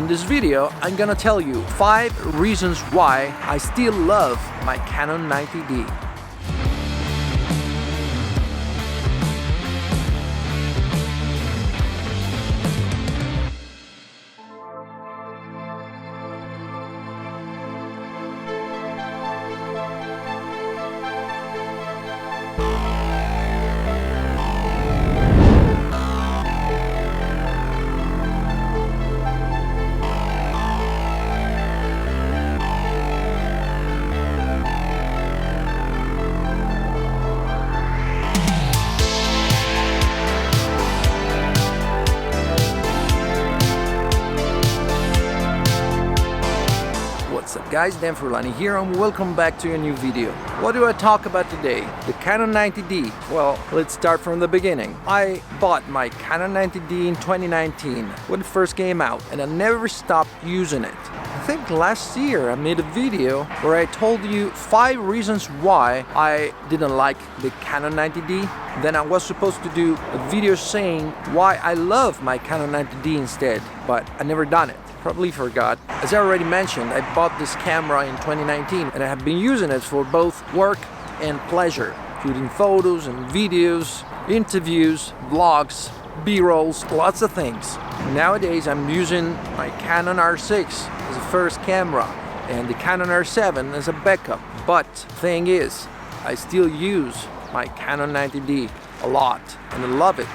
In this video, I'm gonna tell you 5 reasons why I still love my Canon 90D. What's up guys, Dan Frullani here and welcome back to a new video. What do I talk about today? The Canon 90D. Well, let's start from the beginning. I bought my Canon 90D in 2019 when it first came out and I never stopped using it. I think last year I made a video where I told you 5 reasons why I didn't like the Canon 90D. Then I was supposed to do a video saying why I love my Canon 90D instead, but I never done it. Probably forgot. As I already mentioned, I bought this camera in 2019 and I have been using it for both work and pleasure, shooting photos and videos, interviews, vlogs, B-rolls, lots of things. Nowadays I'm using my Canon R6 as a first camera and the Canon R7 as a backup. But thing is, I still use my Canon 90D a lot and I love it.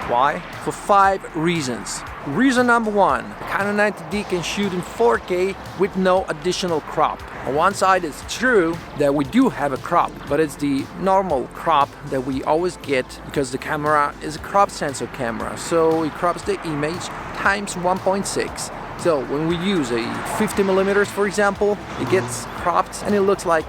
Why? For 5 reasons. Reason number 1, the Canon 90D can shoot in 4K with no additional crop. On one side it's true that we do have a crop, but it's the normal crop that we always get because the camera is a crop sensor camera, so it crops the image times 1.6. So when we use a 50mm for example, it gets cropped and it looks like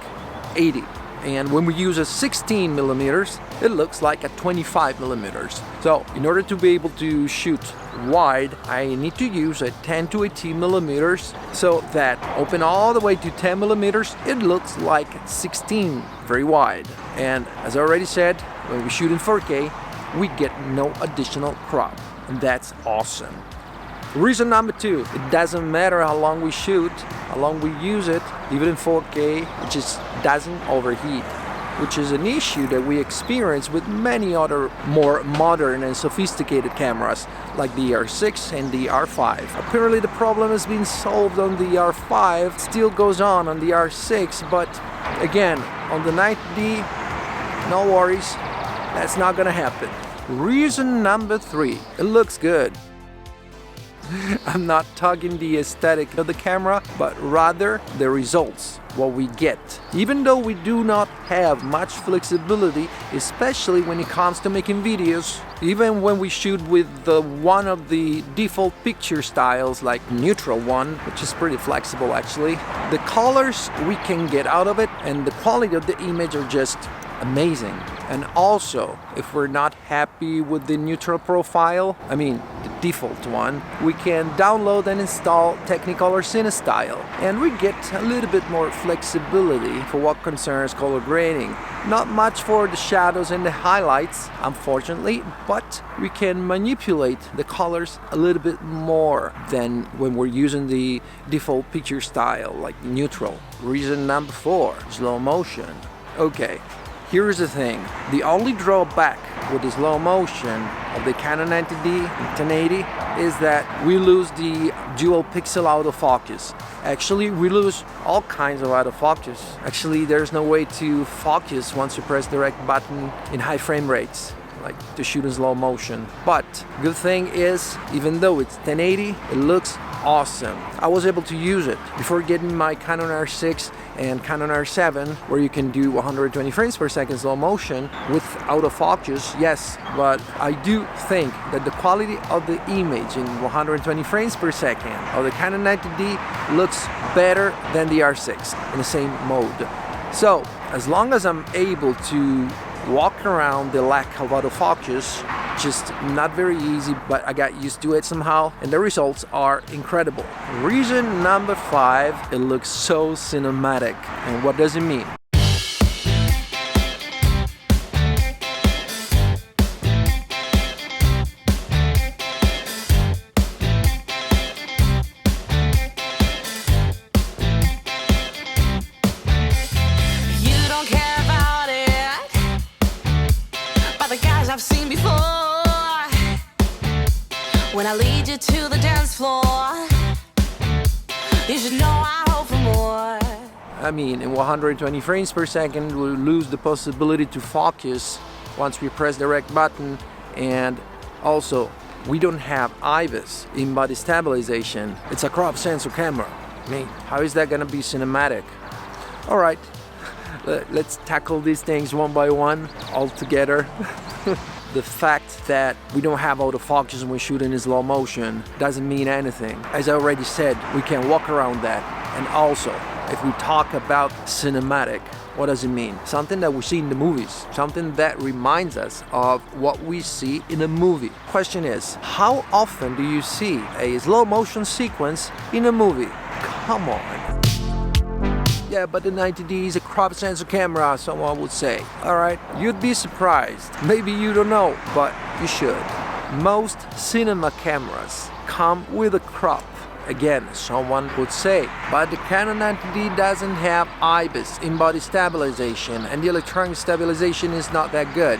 80. And when we use a 16mm, it looks like a 25mm. So in order to be able to shoot wide, I need to use a 10 to 18mm so that open all the way to 10mm, it looks like 16 very wide. And as I already said, when we shoot in 4K, we get no additional crop. And that's awesome. Reason number 2, it doesn't matter how long we shoot, how long we use it, even in 4K, it just doesn't overheat, which is an issue that we experience with many other more modern and sophisticated cameras like the R6 and the R5. Apparently the problem has been solved on the R5, still goes on the R6, but again, on the 90D, no worries, that's not gonna happen. Reason number 3, it looks good. I'm not talking the aesthetic of the camera, but rather the results, what we get. Even though we do not have much flexibility, especially when it comes to making videos, even when we shoot with one of the default picture styles like neutral one, which is pretty flexible actually, the colors we can get out of it and the quality of the image are just amazing. And also, if we're not happy with the neutral profile, I mean the default one, we can download and install Technicolor CineStyle and we get a little bit more flexibility for what concerns color grading. Not much for the shadows and the highlights, unfortunately, but we can manipulate the colors a little bit more than when we're using the default picture style like neutral. Reason number 4, slow motion. Okay. Here's the thing, the only drawback with the slow motion of the Canon 90D in 1080 is that we lose the dual pixel autofocus. Actually, we lose all kinds of autofocus. Actually, there's no way to focus once you press the direct button in high frame rates, like to shoot in slow motion. But good thing is, even though it's 1080, it looks awesome. I was able to use it before getting my Canon R6 and Canon R7 where you can do 120 frames per second slow motion with autofocus, yes, but I do think that the quality of the image in 120 frames per second of the Canon 90D looks better than the R6 in the same mode. So as long as I'm able to walk around the lack of autofocus, just not very easy, but I got used to it somehow and the results are incredible. Reason number 5, it looks so cinematic. And what does it mean? you to the dance floor. You should know I hope for more. I mean, in 120 frames per second, we'll lose the possibility to focus once we press the rec button, and also we don't have IBIS, in-body stabilization. It's a crop sensor camera. I mean, how is that gonna be cinematic? All right, let's tackle these things one by one, all together. The fact that we don't have autofocus when we shoot in slow motion doesn't mean anything. As I already said, we can walk around that. And also, if we talk about cinematic, what does it mean? Something that we see in the movies, something that reminds us of what we see in a movie. Question is, how often do you see a slow motion sequence in a movie? Come on. Yeah, but the 90D is a crop sensor camera, someone would say. Alright, you'd be surprised. Maybe you don't know, but you should. Most cinema cameras come with a crop. Again, someone would say, but the Canon 90D doesn't have IBIS, in-body stabilization, and the electronic stabilization is not that good.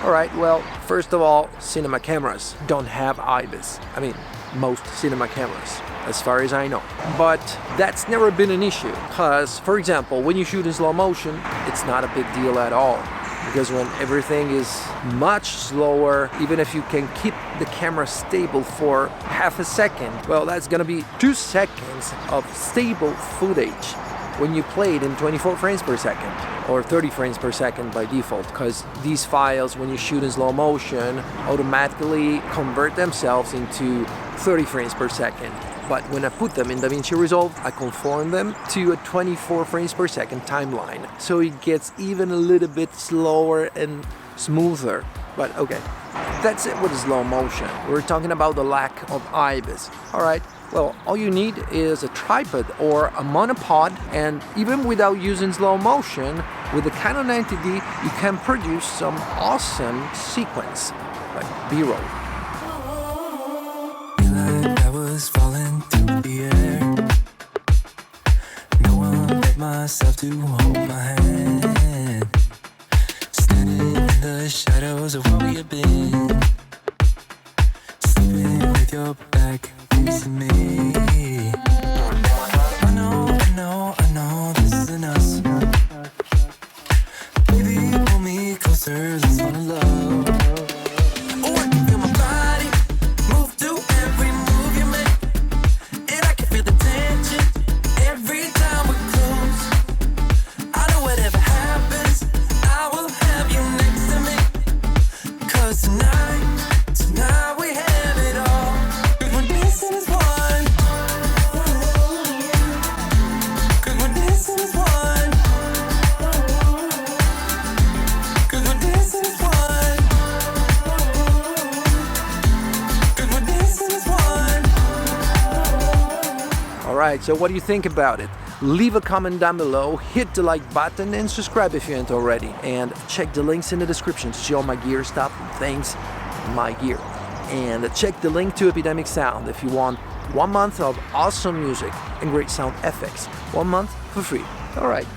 Alright, well, first of all, cinema cameras don't have IBIS. I mean, most cinema cameras, as far as I know. But that's never been an issue, because, for example, when you shoot in slow motion, it's not a big deal at all. Because when everything is much slower, even if you can keep the camera stable for half a second, well, that's gonna be 2 seconds of stable footage when you play it in 24 frames per second or 30 frames per second by default, because these files, when you shoot in slow motion, automatically convert themselves into 30 frames per second. But when I put them in DaVinci Resolve, I conform them to a 24 frames per second timeline. So it gets even a little bit slower and smoother. But okay, that's it with slow motion. We're talking about the lack of IBIS. Alright, well, all you need is a tripod or a monopod, and even without using slow motion, with the Canon 90D, you can produce some awesome sequence, like B-roll. Falling through the air. No one let myself to hold my hand. Standing in the shadows of what we have been. Sleeping with your back facing me. I know this isn't us. Baby, pull me closer, let's fall in love. Oh, I can feel my body move to every move you make. And I can feel the tension every time we're close. I know whatever happens, I will have you next to me. 'Cause tonight we have it all. 'Cause we're dancing as one. 'Cause we're dancing as one. 'Cause we're dancing as one. 'Cause we're dancing as one. Alright, so what do you think about it? Leave a comment down below, hit the like button, and subscribe if you haven't already. And check the links in the description to see all my gear stuff and things, my gear. And check the link to Epidemic Sound if you want 1 month of awesome music and great sound effects. 1 month for free. Alright.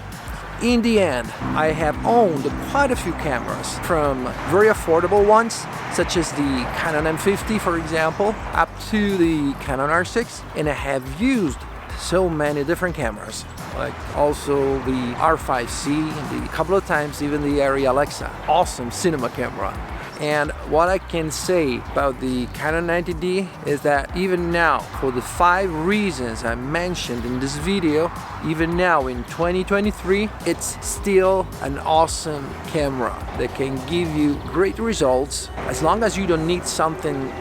In the end, I have owned quite a few cameras, from very affordable ones, such as the Canon M50 for example, up to the Canon R6, and I have used so many different cameras, like also the R5C, and a couple of times even the Arri Alexa. Awesome cinema camera. And what I can say about the Canon 90D is that even now, for the 5 reasons I mentioned in this video, even now in 2023, it's still an awesome camera that can give you great results as long as you don't need something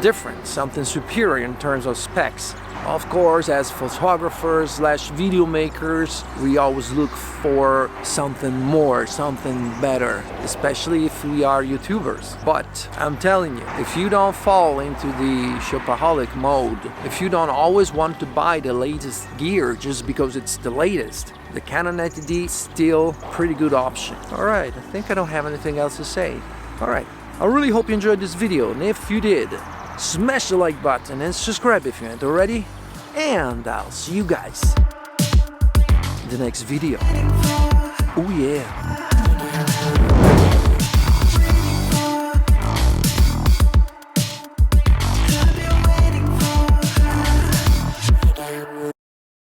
different, something superior in terms of specs. Of course, as photographers / video makers, we always look for something more, something better, especially if we are YouTubers. But I'm telling you, if you don't fall into the shopaholic mode, if you don't always want to buy the latest gear just because it's the latest, the Canon 90D is still a pretty good option. Alright, I think I don't have anything else to say. Alright, I really hope you enjoyed this video, and if you did, smash the like button and subscribe if you haven't already, and I'll see you guys in the next video. Oh yeah.